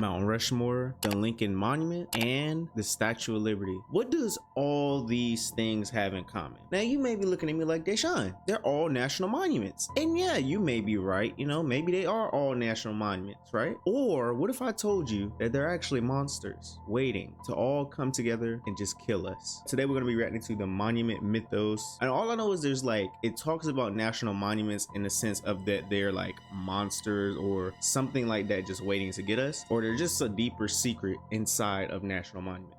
Mount Rushmore, the Lincoln Monument, and the Statue of Liberty. What does all these things have in common? Now you may be looking at me like, Deshaun, they're all national monuments. And yeah, you may be right. You know, maybe they are all national monuments, right? Or what if I told you that they're actually monsters waiting to all come together and just kill us? Today we're gonna be reacting to the Monument Mythos. And all I know is there's like, it talks about national monuments in the sense of that they're like monsters or something like that just waiting to get us, or they're just a deeper secret inside of national monuments.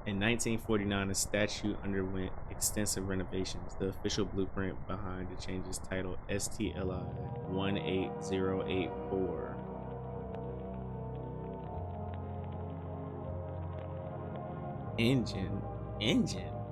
In 1949, the statue underwent extensive renovations. The official blueprint behind the changes titled STLI 18084. Engine?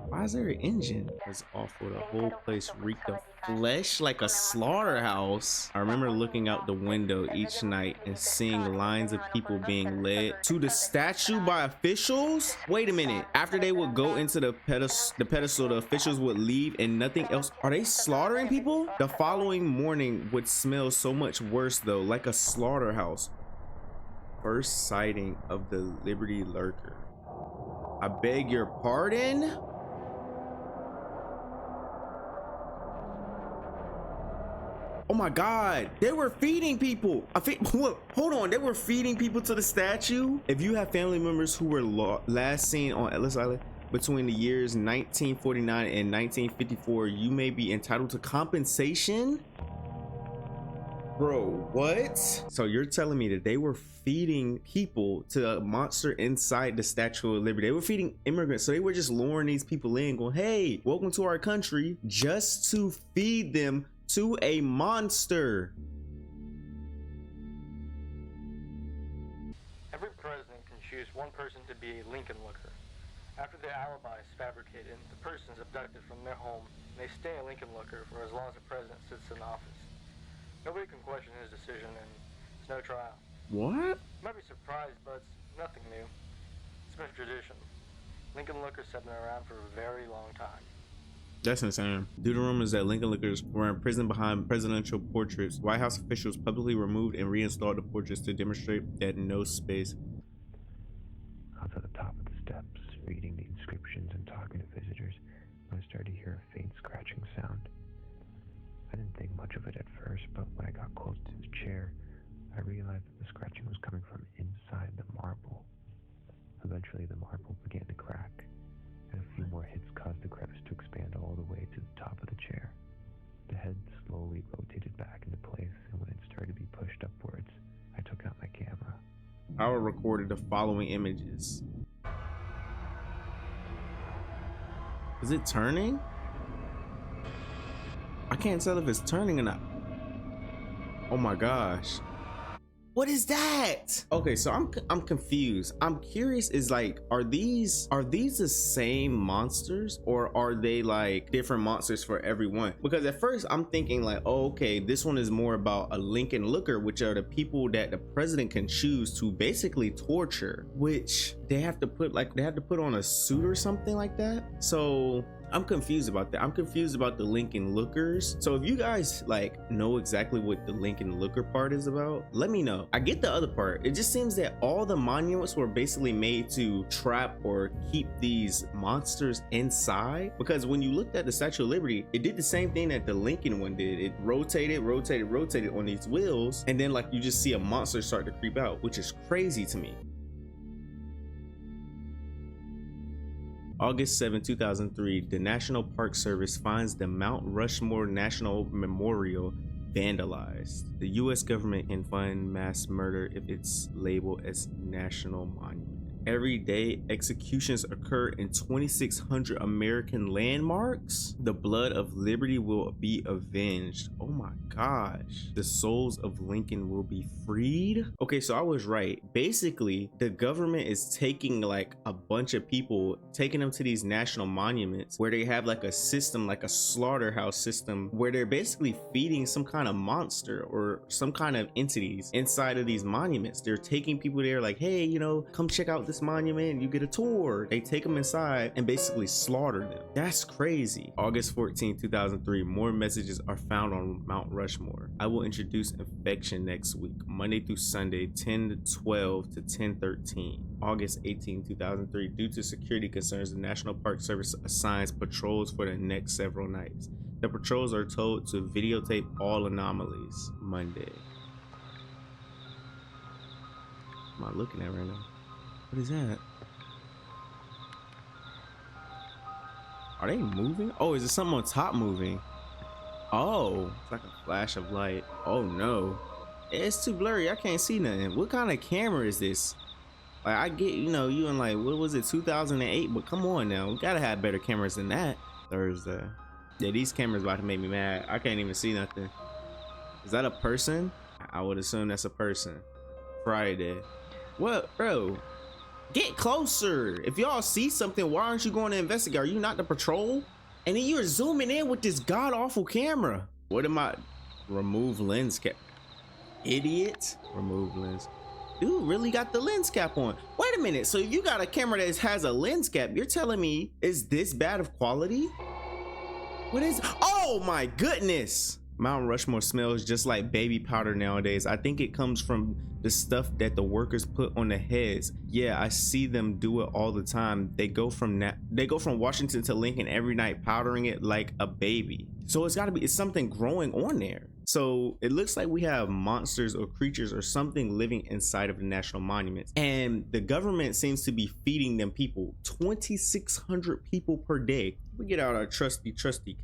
Why is there an engine? It's awful. The whole place reeked of flesh like a slaughterhouse. I remember looking out the window each night and seeing lines of people being led to the statue by officials. Wait a minute. After they would go into the pedestal, the officials would leave and nothing else. Are they slaughtering people? The following morning would smell so much worse though, like a slaughterhouse. First sighting of the Liberty Lurker. I beg your pardon? Oh my God, they were feeding people. Hold on, they were feeding people to the statue? If you have family members who were last seen on Ellis Island between the years 1949 and 1954, you may be entitled to compensation? Bro, what? So you're telling me that they were feeding people to a monster inside the Statue of Liberty? They were feeding immigrants, so they were just luring these people in going, hey, welcome to our country, just to feed them to a monster. Every president can choose one person to be a Lincoln-looker. After their alibi is fabricated, the person is abducted from their home and they stay a Lincoln-looker for as long as the president sits in office. Nobody can question his decision and it's no trial. What? You might be surprised, but it's nothing new. It's been a tradition. Lincoln-lookers have been around for a very long time. That's insane. Due to rumors that Lincoln-lookers were imprisoned behind presidential portraits, White House officials publicly removed and reinstalled the portraits to demonstrate that no space. I was at the top of the steps, reading the inscriptions and talking to visitors, when I started to hear a faint scratching sound. I didn't think much of it at first, but when I got close to the chair, I realized that the scratching was coming from inside the marble. Eventually, the marble began to crack, and a few more hits caused the crevice to expand all the way to the top of the chair. The head slowly rotated back into place, and when it started to be pushed upwards, I took out my camera. I recorded the following images. Is it turning? I can't tell if it's turning or not. Oh my gosh. What is that? Okay, so I'm confused. I'm curious, is like, are these the same monsters or are they like different monsters for everyone? Because at first I'm thinking like, oh, okay, this one is more about a Lincoln-looker, which are the people that the president can choose to basically torture, which they have to put on a suit or something like that. So I'm confused about that. I'm confused about the Lincoln-lookers. So if you guys like know exactly what the Lincoln-looker part is about, let me know. I get the other part. It just seems that all the monuments were basically made to trap or keep these monsters inside. Because when you looked at the Statue of Liberty, it did the same thing that the Lincoln one did. It rotated on these wheels, and then like you just see a monster start to creep out, which is crazy to me. August 7, 2003, the National Park Service finds the Mount Rushmore National Memorial vandalized. The US government can fund mass murder if it's labeled as national monument. Every day, executions occur in 2,600 American landmarks. The blood of liberty will be avenged. Oh my gosh. The souls of Lincoln will be freed. Okay, so I was right. Basically, the government is taking like a bunch of people, taking them to these national monuments where they have like a system, like a slaughterhouse system, where they're basically feeding some kind of monster or some kind of entities inside of these monuments. They're taking people there like, hey, you know, come check out this this monument, you get a tour. They take them inside and basically slaughter them. That's crazy. August 14, 2003, more messages are found on Mount Rushmore. I will introduce infection next week, Monday through Sunday, 10 to 12 to 10:13. August 18, 2003, due to security concerns, the National Park Service assigns patrols for the next several nights. The patrols are told to videotape all anomalies. Monday. What am I looking at right now? What is that? Are they moving? Oh, is there something on top moving? Oh, it's like a flash of light. Oh no, it's too blurry. I can't see nothing. What kind of camera is this? Like, I get, you know, you in like, what was it, 2008? But come on now, we gotta have better cameras than that. Thursday. Yeah, these cameras about to make me mad. I can't even see nothing. Is that a person? I would assume that's a person. Friday. What, bro? Get closer. If y'all see something, why aren't you going to investigate? Are you not the patrol? And then you're zooming in with this god-awful camera. What am I? Remove lens cap. Idiot. Remove lens. Dude really got the lens cap on. Wait a minute. So if you got a camera that has a lens cap, you're telling me is this bad of quality? What is? Oh my goodness. Mount Rushmore smells just like baby powder nowadays. I think it comes from the stuff that the workers put on the heads. Yeah, I see them do it all the time. They go from Washington to Lincoln every night, powdering it like a baby. So it's got to be, it's something growing on there. So it looks like we have monsters or creatures or something living inside of the national monuments, and the government seems to be feeding them people. 2,600 people per day. We get out our trusty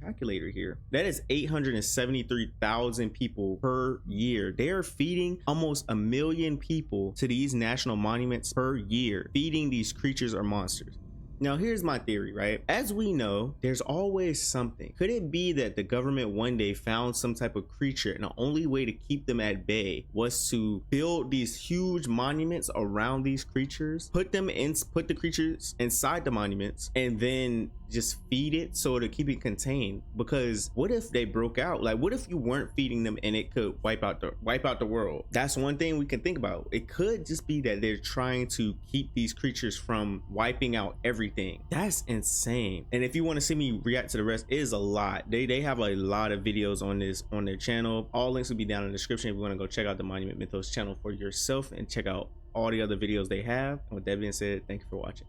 calculator here. That is 873,000 people per year. They are feeding almost 1 million people to these national monuments per year, feeding these creatures or monsters. Now, here's my theory, right? As we know, there's always something. Could it be that the government one day found some type of creature and the only way to keep them at bay was to build these huge monuments around these creatures, put the creatures inside the monuments, and then just feed it so to keep it contained? Because what if they broke out? Like, what if you weren't feeding them and it could wipe out the world? That's one thing we can think about. It could just be that they're trying to keep these creatures from wiping out everything. That's insane. And if you want to see me react to the rest, it is a lot. They have a lot of videos on this on their channel. All links will be down in the description if you want to go check out the Monument Mythos channel for yourself and check out all the other videos they have. And with that being said, thank you for watching.